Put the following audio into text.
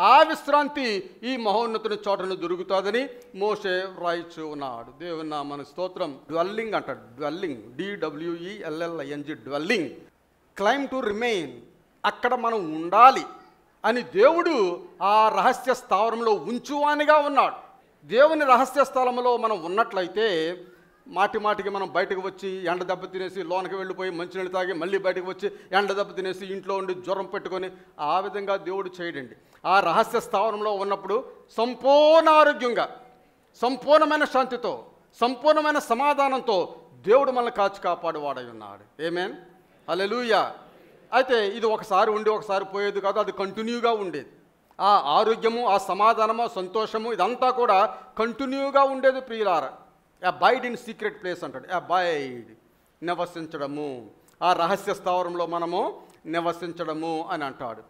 ఆ విశ్రాంతి ఈ మహోన్నతుని చోటను దొరుకుతుందని మోషే వ్రాయిచు ఉన్నాడు. దేవుని నామమునకు స్తోత్రం. డ్వెల్లింగ్ అంటాడు, dwelling, DWELLING, dwelling, claim to remain, అక్కడ మనం ఉండాలి అని దేవుడు ఆ రహస్య స్థావరంలో ఉంచువానిగా ఉన్నాడు. దేవుని రహస్య స్థలంలో మనం ఉన్నట్లయితే మాటికి మనం బయటకు వచ్చి ఎండ దెబ్బ తినేసి లోనకి వెళ్ళిపోయి మంచినీళ్ళు తాగి మళ్ళీ బయటకు వచ్చి ఎండ దెబ్బ తినేసి ఇంట్లో ఉండి జ్వరం పెట్టుకొని ఆ విధంగా దేవుడు చేయడండి. ఆ రహస్య స్థావరంలో ఉన్నప్పుడు సంపూర్ణ ఆరోగ్యంగా, సంపూర్ణమైన శాంతితో, సంపూర్ణమైన సమాధానంతో దేవుడు మనల్ని కాచి కాపాడువాడై ఉన్నాడు. ఆమేన్, హల్లెలూయా. అయితే ఇది ఒకసారి ఉండి ఒకసారి పోయేది కాదు, అది కంటిన్యూగా ఉండేది. ఆ ఆరోగ్యము, ఆ సమాధానము, సంతోషము ఇదంతా కూడా కంటిన్యూగా ఉండేది ప్రియులారా. అబైడ్ ఇన్ సీక్రెట్ ప్లేస్ అంటాడు. అబైడ్, నివసించడము, ఆ రహస్య స్థావరంలో మనము నివసించడము అని అంటాడు.